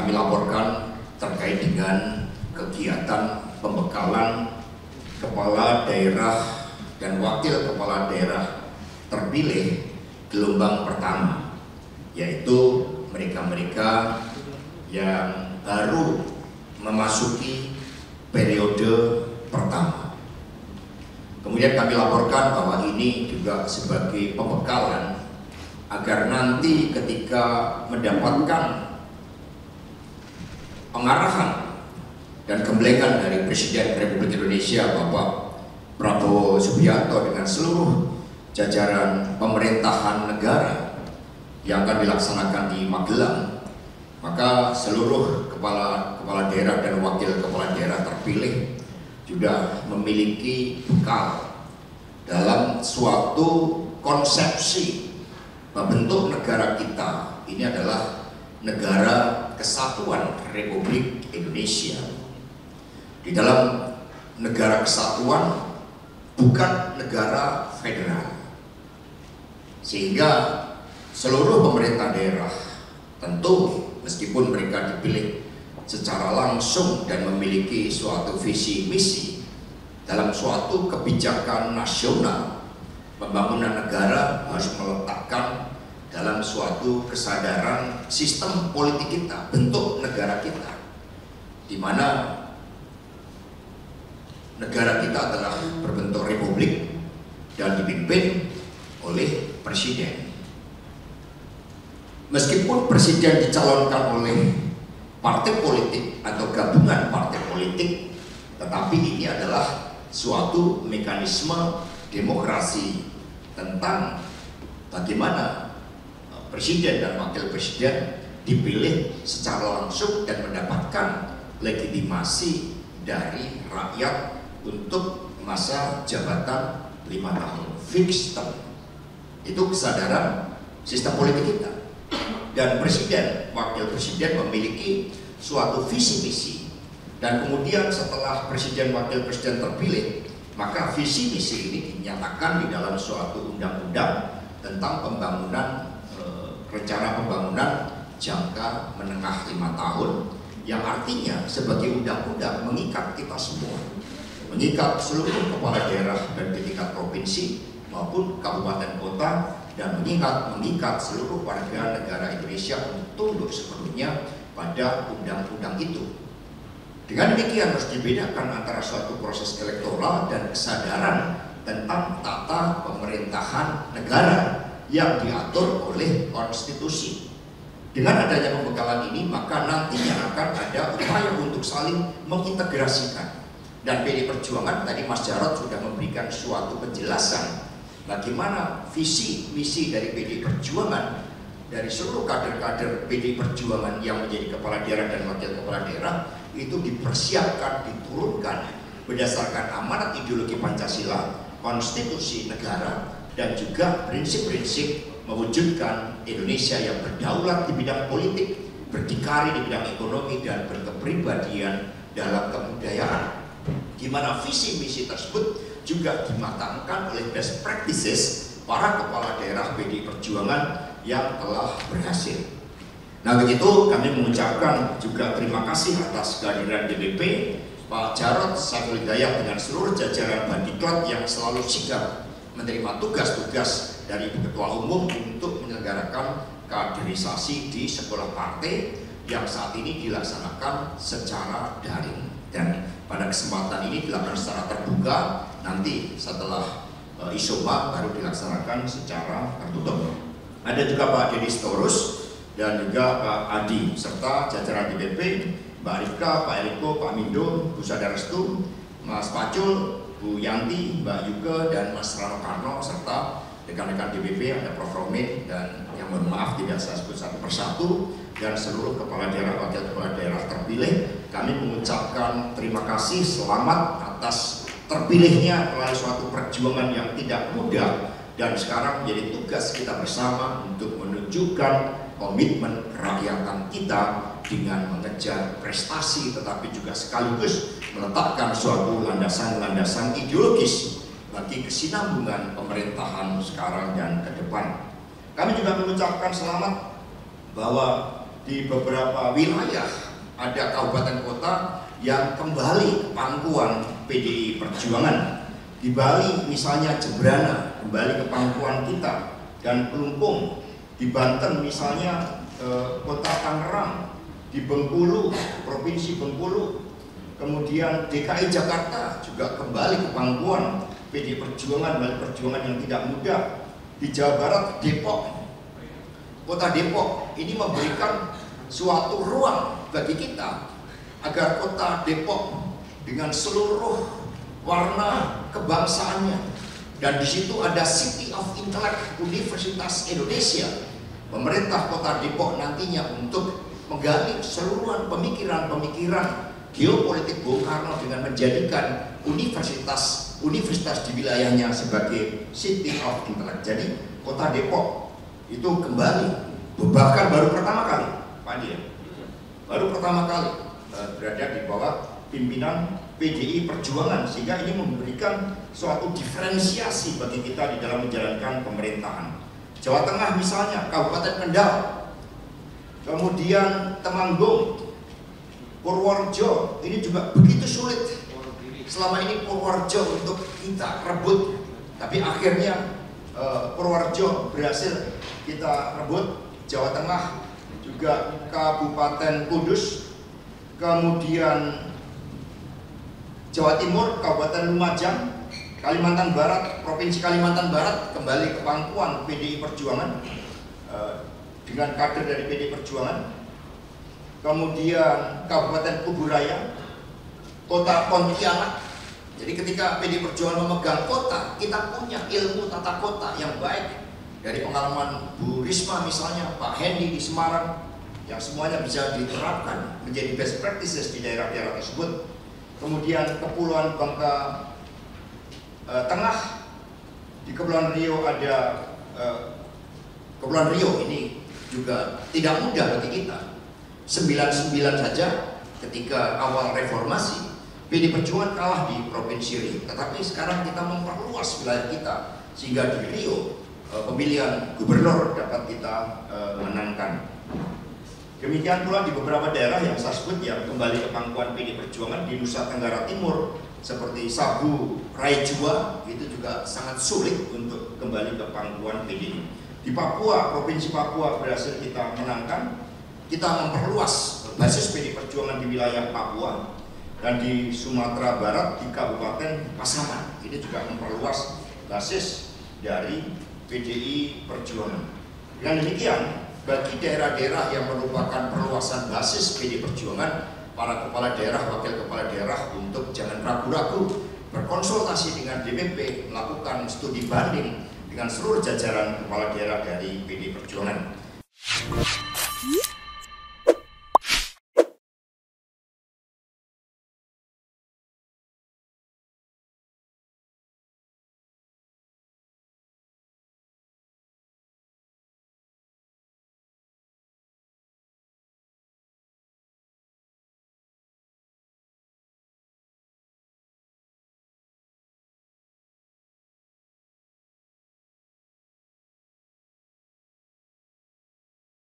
kami laporkan terkait dengan kegiatan pembekalan kepala daerah dan wakil kepala daerah terpilih gelombang pertama, yaitu mereka-mereka yang baru memasuki periode pertama. Kemudian kami laporkan bahwa ini juga sebagai pembekalan agar nanti ketika mendapatkan pengarahan dan gemblengan dari Presiden Republik Indonesia Bapak Prabowo Subianto dengan seluruh jajaran pemerintahan negara yang akan dilaksanakan di Magelang, maka seluruh kepala daerah dan wakil kepala daerah terpilih juga memiliki bekal dalam suatu konsepsi bahwa bentuk negara kita ini adalah negara kesatuan Republik Indonesia. Di dalam negara kesatuan, bukan negara federal, sehingga seluruh pemerintah daerah tentu meskipun mereka dipilih secara langsung dan memiliki suatu visi misi dalam suatu kebijakan nasional pembangunan negara, harus meletakkan dalam suatu kesadaran sistem politik kita, bentuk negara kita, di mana negara kita adalah berbentuk republik dan dipimpin oleh presiden. Meskipun presiden dicalonkan oleh partai politik atau gabungan partai politik, tetapi ini adalah suatu mekanisme demokrasi tentang bagaimana presiden dan wakil presiden dipilih secara langsung dan mendapatkan legitimasi dari rakyat untuk masa jabatan 5 tahun fix term. Itu kesadaran sistem politik kita. Dan presiden, wakil presiden memiliki suatu visi misi, dan kemudian setelah presiden wakil presiden terpilih, maka visi misi ini dinyatakan di dalam suatu undang-undang tentang pembangunan rencana pembangunan jangka menengah 5 tahun, yang artinya sebagai undang-undang mengikat kita semua, mengikat seluruh kepala daerah dan di tingkat provinsi maupun kabupaten kota, dan mengikat seluruh warga negara Indonesia untuk tunduk sepenuhnya pada undang-undang itu. Dengan demikian harus dibedakan antara suatu proses elektoral dan kesadaran tentang tata pemerintahan negara yang diatur oleh konstitusi. Dengan adanya pembekalan ini, maka nantinya akan ada upaya untuk saling mengintegrasikan. Dan PD Perjuangan, tadi Mas Jarod sudah memberikan suatu penjelasan bagaimana visi misi dari PD Perjuangan, dari seluruh kader-kader PD Perjuangan yang menjadi kepala daerah dan wakil kepala daerah itu dipersiapkan, diturunkan berdasarkan amanat ideologi Pancasila, konstitusi negara, dan juga prinsip-prinsip mewujudkan Indonesia yang berdaulat di bidang politik, berdikari di bidang ekonomi, dan berkepribadian dalam kebudayaan. Di mana visi misi tersebut juga dimatangkan oleh best practices para kepala daerah PD Perjuangan yang telah berhasil. Nah, begitu kami mengucapkan juga terima kasih atas kehadiran DPP Pak Jarod Saiful Hidayat dengan seluruh jajaran Bandiklat yang selalu sigap menerima tugas-tugas dari Ketua Umum untuk menyelenggarakan kaderisasi di sekolah partai yang saat ini dilaksanakan secara daring, dan pada kesempatan ini dilakukan secara terbuka, nanti setelah Isoma baru dilaksanakan secara tertutup. Ada juga Pak Deddy Sitorus dan juga Pak Adi serta jajaran DPP, Mbak Rika, Pak Eriko, Pak Mindo, Bu Sadarestu, Mas Pacul, Bu Yanti, Mbak Yuke, dan Mas Rano Karno, serta rekan-rekan DPP, ada Prof. Romit, dan yang mohon maaf tidak saya sebut satu persatu, dan seluruh kepala daerah, wakil kepala daerah terpilih. Kami mengucapkan terima kasih, selamat atas terpilihnya melalui suatu perjuangan yang tidak mudah, dan sekarang menjadi tugas kita bersama untuk menunjukkan komitmen kerakyatan kita dengan mengejar prestasi, tetapi juga sekaligus meletakkan suatu landasan-landasan ideologis bagi kesinambungan pemerintahan sekarang dan ke depan. Kami juga mengucapkan selamat bahwa di beberapa wilayah ada kabupaten kota yang kembali ke pangkuan PDI Perjuangan. Di Bali misalnya Jembrana kembali ke pangkuan kita, dan Kelungkung. Di Banten misalnya kota Tangerang, di Bengkulu, Provinsi Bengkulu, kemudian DKI Jakarta juga kembali ke pangkuan PDI Perjuangan, perjuangan yang tidak mudah. Di Jawa Barat, Depok, kota Depok ini memberikan suatu ruang bagi kita agar kota Depok dengan seluruh warna kebangsaannya, dan di situ ada City of Intellect Universitas Indonesia. Pemerintah kota Depok nantinya untuk menggali seluruhan pemikiran-pemikiran geopolitik Bung Karno dengan menjadikan universitas di wilayahnya sebagai City of Intellect. Jadi kota Depok itu kembali, bahkan baru pertama kali, Pak Dia, baru pertama kali berada di bawah pimpinan PDI Perjuangan, sehingga ini memberikan suatu diferensiasi bagi kita di dalam menjalankan pemerintahan. Jawa Tengah misalnya, Kabupaten Kendal, kemudian Temanggung, Purworejo, ini juga begitu sulit. Selama ini Purworejo untuk kita rebut, tapi akhirnya Purworejo berhasil kita rebut. Jawa Tengah juga Kabupaten Kudus, kemudian Jawa Timur, Kabupaten Lumajang, Kalimantan Barat, Provinsi Kalimantan Barat kembali ke pangkuan PDI Perjuangan dengan kader dari PDI Perjuangan. Kemudian Kabupaten Kuburaya, Kota Pontianak. Jadi ketika PDI Perjuangan memegang kota, kita punya ilmu tata kota yang baik dari pengalaman Bu Risma misalnya, Pak Hendi di Semarang, yang semuanya bisa diterapkan menjadi best practices di daerah-daerah tersebut. Kemudian Kepulauan Bangka Tengah, di Kepulauan Riau ada Kepulauan Riau, ini juga tidak mudah bagi kita. 99 saja ketika awal reformasi PDI Perjuangan kalah di Provinsi Riau, tetapi sekarang kita memperluas wilayah kita sehingga di Riau pemilihan gubernur dapat kita menangkan. Demikian pula di beberapa daerah yang saya sebut yang kembali ke pangkuan PDI Perjuangan di Nusa Tenggara Timur seperti Sabu, Raijua, itu juga sangat sulit untuk kembali ke pangkuan PDI. Di Papua, Provinsi Papua berhasil kita menangkan, kita memperluas basis PDI Perjuangan di wilayah Papua, dan di Sumatera Barat di Kabupaten Pasaman ini juga memperluas basis dari PDI Perjuangan. Dengan demikian, bagi daerah-daerah yang merupakan perluasan basis PDI Perjuangan, para kepala daerah, wakil kepala daerah untuk jangan ragu-ragu berkonsultasi dengan DPP, melakukan studi banding dengan seluruh jajaran kepala daerah dari PDI Perjuangan.